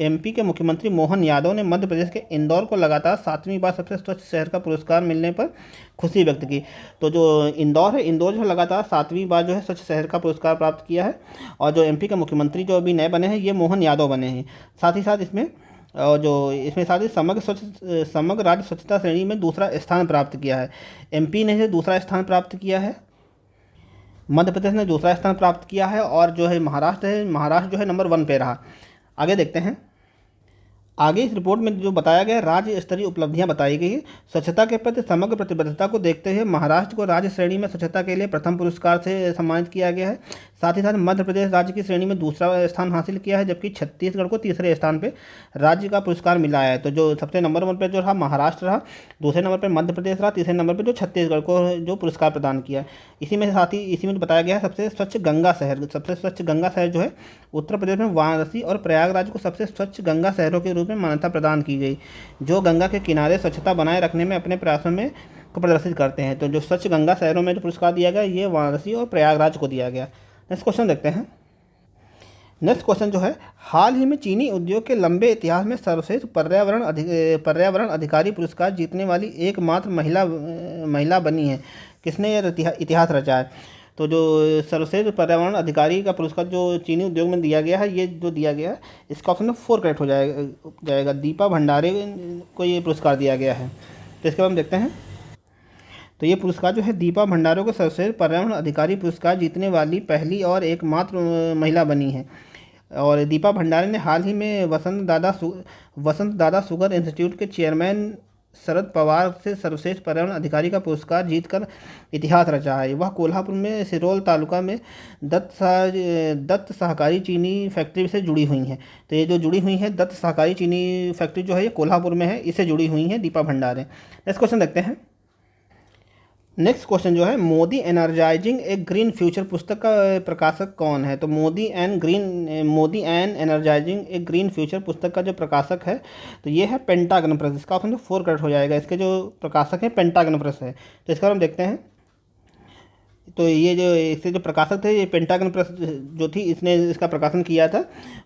एमपी के मुख्यमंत्री मोहन यादव ने मध्य प्रदेश के इंदौर को लगातार 7वीं बार सबसे स्वच्छ शहर का पुरस्कार मिलने पर खुशी व्यक्त की। तो जो इंदौर है, इंदौर जो है लगातार 7वीं बार जो है स्वच्छ शहर का पुरस्कार प्राप्त किया है। और जो एमपी के मुख्यमंत्री जो अभी नए बने हैं, ये मोहन यादव बने हैं। साथ ही साथ इसमें साथ ही समग्र राज्य स्वच्छता श्रेणी में दूसरा स्थान प्राप्त किया है। एमपी ने दूसरा स्थान प्राप्त किया है, मध्य प्रदेश ने दूसरा स्थान प्राप्त किया है, और जो है महाराष्ट्र जो है नंबर 1 पे रहा। आगे देखते हैं। आगे इस रिपोर्ट में जो बताया गया, राज्य स्तरीय उपलब्धियां बताई गई है। स्वच्छता के प्रति समग्र प्रतिबद्धता को देखते हुए महाराष्ट्र को राज्य श्रेणी में स्वच्छता के लिए प्रथम पुरस्कार से सम्मानित किया गया है। साथ ही साथ मध्य प्रदेश राज्य की श्रेणी में दूसरा स्थान हासिल किया है, जबकि छत्तीसगढ़ को तीसरे स्थान पे राज्य का पुरस्कार मिला है। तो जो सबसे नंबर 1 पर जो रहा महाराष्ट्र रहा, दूसरे नंबर पर मध्य प्रदेश रहा, तीसरे नंबर पर जो छत्तीसगढ़ को जो पुरस्कार प्रदान किया। इसी में बताया गया है सबसे स्वच्छ गंगा शहर जो है उत्तर प्रदेश में वाराणसी और प्रयागराज को सबसे स्वच्छ गंगा शहरों के रूप में मान्यता प्रदान की गई, जो गंगा के किनारे स्वच्छता बनाए रखने में अपने प्रयासों में को प्रदर्शित करते हैं। तो जो स्वच्छ गंगा शहरों में जो पुरस्कार दिया गया, ये वाराणसी और प्रयागराज को दिया गया। नेक्स्ट क्वेश्चन देखते हैं। नेक्स्ट क्वेश्चन जो है, हाल ही में चीनी उद्योग के लंबे इतिहास में सर्वश्रेष्ठ पर्यावरण अधिकारी पुरस्कार जीतने वाली एकमात्र महिला बनी है। किसने यह इतिहास रचा है? तो जो सर्वश्रेष्ठ पर्यावरण अधिकारी का पुरस्कार जो चीनी उद्योग में दिया गया है, ये जो दिया गया है, इसका ऑप्शन 4 करेक्ट हो जाएगा। दीपा भंडारे को ये पुरस्कार दिया गया है। तो इसके बाद हम देखते हैं। तो ये पुरस्कार जो है दीपा भंडारे को सर्वश्रेष्ठ पर्यावरण अधिकारी पुरस्कार जीतने वाली पहली और एकमात्र महिला बनी है। और दीपा भंडारे ने हाल ही में वसंत दादा शुगर इंस्टीट्यूट के चेयरमैन शरद पवार से सर्वश्रेष्ठ पर्यावरण अधिकारी का पुरस्कार जीतकर इतिहास रचा है। वह कोल्हापुर में सिरोल तालुका में दत्त सहकारी चीनी फैक्ट्री से जुड़ी हुई हैं। तो ये जो जुड़ी हुई है दत्त सहकारी चीनी फैक्ट्री जो है ये कोल्हापुर में है, इससे जुड़ी हुई हैं दीपा भंडारे। नेक्स्ट क्वेश्चन देखते हैं। नेक्स्ट क्वेश्चन जो है, मोदी एनर्जाइजिंग ए ग्रीन फ्यूचर पुस्तक का प्रकाशक कौन है? तो मोदी एन एनर्जाइजिंग ए ग्रीन फ्यूचर पुस्तक का जो प्रकाशक है, तो ये है पेंटागन प्रेस। इसका ऑप्शन 4 करेक्ट हो जाएगा। इसके जो प्रकाशक है पेंटागन प्रेस है। तो इसका हम देखते हैं। तो ये जो इसके जो प्रकाशक थे, ये पेंटागन प्रेस जो थी, इसने इसका प्रकाशन किया था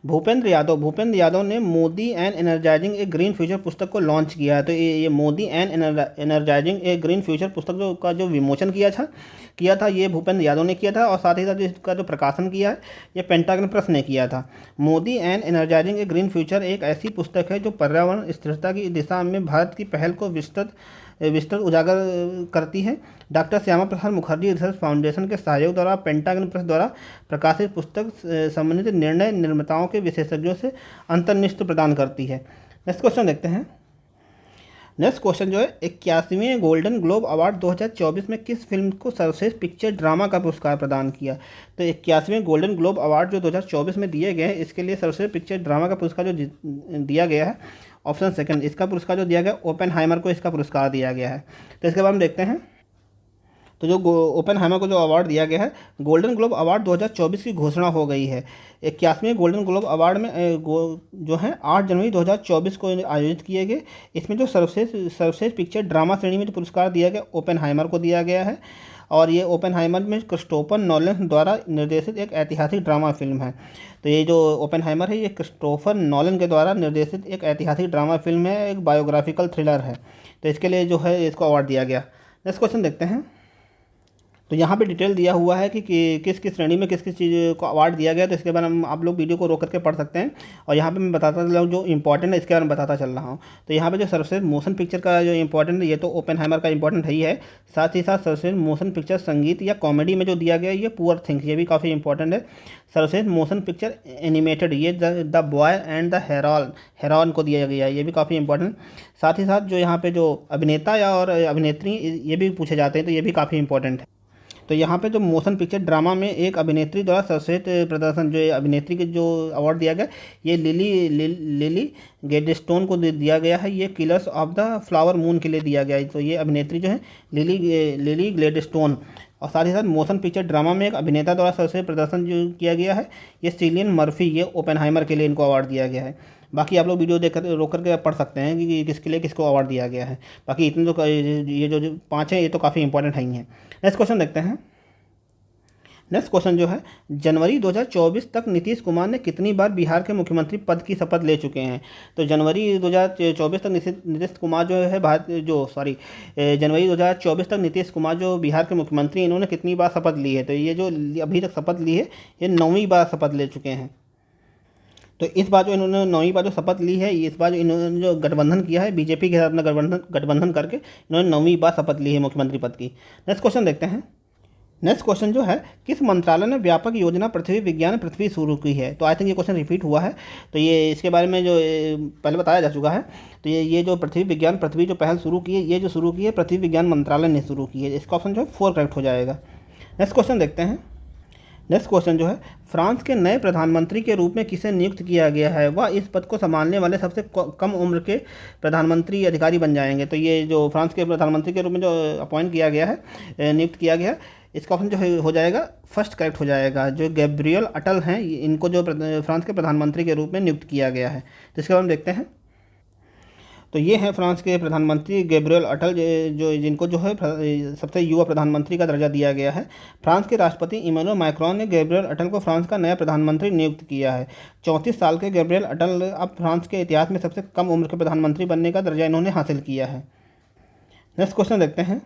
भूपेंद्र यादव ने Modi and energising A green future पुस्तक को लॉन्च किया है। तो ये Modi and energising A green future पुस्तक का जो विमोचन किया था ये भूपेंद्र यादव ने किया था, और साथ ही साथ इसका जो प्रकाशन किया है ये पेंटागन प्रेस ने किया था। Modi and energising A green future एक ऐसी पुस्तक है जो पर्यावरण स्थिरता की दिशा में भारत की पहल को विस्तृत उजागर करती है। Doctor Shyama Prasad Mukherjee research foundation के सहयोग द्वारा पेंटागन प्रेस द्वारा प्रकाशित पुस्तक संबंधित निर्णय निर्माताओं के विशेषज्ञों से अंतर्निष्ठ प्रदान करती है। नेक्स्ट क्वेश्चन देखते हैं। नेक्स्ट क्वेश्चन जो है, 81वें गोल्डन ग्लोब अवार्ड 2024 में किस फिल्म को सर्वश्रेष्ठ पिक्चर ड्रामा का पुरस्कार प्रदान किया? तो 81वें गोल्डन ग्लोब अवार्ड जो 2024 में दिए गए हैं, इसके लिए सर्वश्रेष्ठ पिक्चर ड्रामा का पुरस्कार जो दिया गया है, ऑप्शन सेकंड, इसका पुरस्कार जो दिया गया ओपेनहाइमर को इसका पुरस्कार दिया गया है। तो इसके बाद हम देखते हैं। तो जो ओपेनहाइमर को जो अवार्ड दिया गया है, गोल्डन ग्लोब अवार्ड 2024 की घोषणा हो गई है। 81वें गोल्डन ग्लोब अवार्ड में जो है 8 जनवरी 2024 को आयोजित किए गए। इसमें जो सर्वश्रेष्ठ पिक्चर ड्रामा श्रेणी में जो पुरस्कार दिया गया ओपेनहाइमर को दिया गया है। और ये ओपेनहाइमर में क्रिस्टोफर नोलन द्वारा निर्देशित एक ऐतिहासिक ड्रामा फिल्म है। तो ये जो ओपेनहाइमर है ये क्रिस्टोफर नोलन के द्वारा निर्देशित एक ऐतिहासिक ड्रामा फिल्म है, एक बायोग्राफिकल थ्रिलर है। तो इसके लिए जो है इसको अवार्ड दिया गया। नेक्स्ट क्वेश्चन देखते हैं। तो यहाँ पे डिटेल दिया हुआ है कि किस किस श्रेणी में किस किस चीज़ को अवार्ड दिया गया। तो इसके बारे में आप लोग वीडियो को रोक करके पढ़ सकते हैं, और यहाँ पे मैं बताता चल रहा हूँ जो इंपॉर्टेंट है इसके बारे में बताता चल रहा हूँ। तो यहाँ पे जो सर्वश्रेष्ठ मोशन पिक्चर का जो इंपॉर्टेंट है ये तो ओपेनहाइमर का इंपॉर्टेंट है ही है, साथ ही साथ सर्वश्रेष्ठ मोशन पिक्चर संगीत या कॉमेडी में जो दिया गया ये पुअर थिंग्स, ये भी काफ़ी इंपॉर्टेंट है। सर्वश्रेष्ठ मोशन पिक्चर एनिमेटेड ये the boy and the heron को दिया गया है, ये भी काफ़ी इंपॉर्टेंट। साथ ही साथ जो यहाँ पे जो अभिनेता या और अभिनेत्री ये भी पूछे जाते हैं, तो ये भी काफ़ी इंपॉर्टेंट है। तो यहाँ पे जो मोशन पिक्चर ड्रामा में एक अभिनेत्री द्वारा सर्वश्रेष्ठ प्रदर्शन जो अभिनेत्री के जो अवार्ड दिया गया ये लिली ग्लैडस्टोन को दिया गया है। ये killers of the flower moon के लिए दिया गया है। तो ये अभिनेत्री जो है लिली ग्लैडस्टोन। और साथ ही साथ मोशन पिक्चर ड्रामा में एक अभिनेता द्वारा सर्वश्रेष्ठ प्रदर्शन जो किया गया है ये सिलियन मर्फी, ये ओपेनहाइमर के लिए इनको अवार्ड दिया गया है। बाकी आप लोग वीडियो देख कर रोक करके पढ़ सकते हैं कि किसके लिए किसको अवार्ड दिया गया है। बाकी इतने तो ये जो 5 हैं ये तो काफ़ी इंपॉर्टेंट है ही हैं। नेक्स्ट क्वेश्चन देखते हैं। नेक्स्ट क्वेश्चन जो है, जनवरी 2024 तक नीतीश कुमार ने कितनी बार बिहार के मुख्यमंत्री पद की शपथ ले चुके हैं। तो जनवरी 2024 तक नीतीश कुमार जो है जनवरी 2024 तक नीतीश कुमार जो बिहार के मुख्यमंत्री इन्होंने कितनी बार शपथ ली है। तो ये जो अभी तक शपथ ली है ये 9वीं बार शपथ ले चुके हैं। तो इस बार जो इन्होंने 9वीं बार जो शपथ ली है, इस बार जो इन्होंने जो गठबंधन किया है बीजेपी के साथ अपना गठबंधन करके इन्होंने 9वीं बार शपथ ली है मुख्यमंत्री पद की। नेक्स्ट क्वेश्चन देखते हैं। नेक्स्ट क्वेश्चन जो है, किस मंत्रालय ने व्यापक योजना पृथ्वी विज्ञान पृथ्वी शुरू की है। तो आई थिंक ये क्वेश्चन रिपीट हुआ है, तो ये इसके बारे में जो पहले बताया जा चुका है। तो ये जो पृथ्वी विज्ञान पृथ्वी जो पहल शुरू की है ये जो शुरू की है पृथ्वी विज्ञान मंत्रालय ने शुरू की है। इसका ऑप्शन जो है 4 करेक्ट हो जाएगा। नेक्स्ट क्वेश्चन देखते हैं। नेक्स्ट क्वेश्चन जो है, फ्रांस के नए प्रधानमंत्री के रूप में किसे नियुक्त किया गया है, वह इस पद को संभालने वाले सबसे कम उम्र के प्रधानमंत्री अधिकारी बन जाएंगे। तो ये जो फ्रांस के प्रधानमंत्री के रूप में जो अपॉइंट किया गया है, नियुक्त किया गया है, इसका ऑप्शन जो है हो जाएगा फर्स्ट करेक्ट हो जाएगा। जो गैब्रियल अटल हैं इनको जो फ्रांस के प्रधानमंत्री के रूप में नियुक्त किया गया है। तो इसके बारे में देखते हैं। तो ये हैं फ्रांस के प्रधानमंत्री गैब्रियल अटल, जो जिनको जो है सबसे युवा प्रधानमंत्री का दर्जा दिया गया है। फ्रांस के राष्ट्रपति इमैनुअल मैक्रोन ने गैब्रियल अटल को फ्रांस का नया प्रधानमंत्री नियुक्त किया है। 34 साल के गैब्रियल अटल अब फ्रांस के इतिहास में सबसे कम उम्र के प्रधानमंत्री बनने का दर्जा इन्होंने हासिल किया है। नेक्स्ट क्वेश्चन देखते हैं।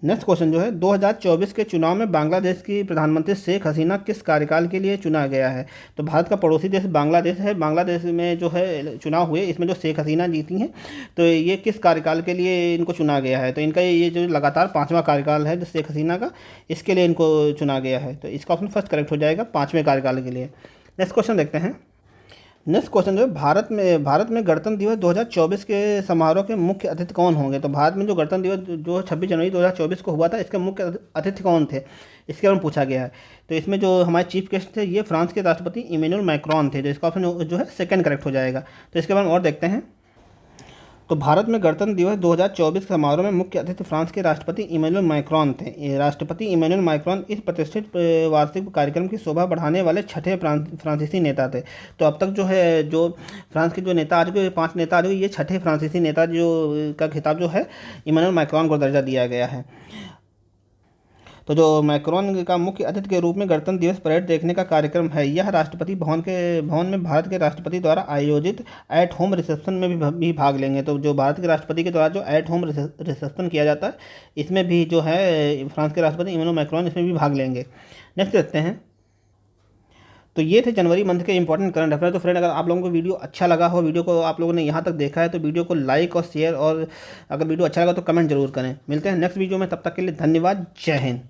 नेक्स्ट क्वेश्चन जो है, 2024 के चुनाव में बांग्लादेश की प्रधानमंत्री शेख हसीना किस कार्यकाल के लिए चुना गया है। तो भारत का पड़ोसी देश बांग्लादेश है। बांग्लादेश में जो है चुनाव हुए, इसमें जो शेख हसीना जीती हैं, तो ये किस कार्यकाल के लिए इनको चुना गया है। तो इनका ये जो लगातार 5वां कार्यकाल है जो शेख हसीना का, इसके लिए इनको चुना गया है। तो इसका ऑप्शन फर्स्ट करेक्ट हो जाएगा 5वें कार्यकाल के लिए। नेक्स्ट क्वेश्चन देखते हैं। नेक्स्ट क्वेश्चन जो है, भारत में गणतंत्र दिवस 2024 के समारोह के मुख्य अतिथि कौन होंगे। तो भारत में जो गणतंत्र दिवस जो 26 जनवरी 2024 को हुआ था, इसके मुख्य अतिथि कौन थे, इसके बारे में पूछा गया है। तो इसमें जो हमारे चीफ गेस्ट थे ये फ्रांस के राष्ट्रपति इमैनुअल मैक्रोन थे। तो इसका ऑप्शन जो है सेकंड करेक्ट हो जाएगा। तो इसके बारे में और देखते हैं। तो भारत में गणतंत्र दिवस 2024 के समारोह में मुख्य अतिथि फ्रांस के राष्ट्रपति इमैनुअल मैक्रोन थे। राष्ट्रपति इमैनुअल मैक्रोन इस प्रतिष्ठित वार्षिक कार्यक्रम की शोभा बढ़ाने वाले 6ठे फ्रांसीसी नेता थे। तो अब तक जो है जो फ्रांस के जो नेता आज के 5 नेता आज ये 6ठे फ्रांसीसी नेता जो का खिताब जो है इमैनुअल मैक्रोन को दर्जा दिया गया है। तो जो मैक्रोन का मुख्य अतिथि के रूप में गणतंत्र दिवस परेड देखने का कार्यक्रम है, यह राष्ट्रपति भवन में भारत के राष्ट्रपति द्वारा आयोजित एट होम रिसेप्शन में भी भाग लेंगे। तो जो भारत के राष्ट्रपति के द्वारा जो एट होम रिसेप्शन किया जाता है, इसमें भी जो है फ्रांस के राष्ट्रपति इमैनुअल मैक्रोन इसमें भी भाग लेंगे। नेक्स्ट देखते हैं। तो ये थे जनवरी मंथ के इंपॉर्टेंट करंट अफेयर। तो फ्रेंड, अगर आप लोगों को वीडियो अच्छा लगा हो, वीडियो को आप लोगों ने यहाँ तक देखा है, तो वीडियो को लाइक और शेयर, और अगर वीडियो अच्छा लगा तो कमेंट जरूर करें। मिलते हैं नेक्स्ट वीडियो में, तब तक के लिए धन्यवाद। जय हिंद।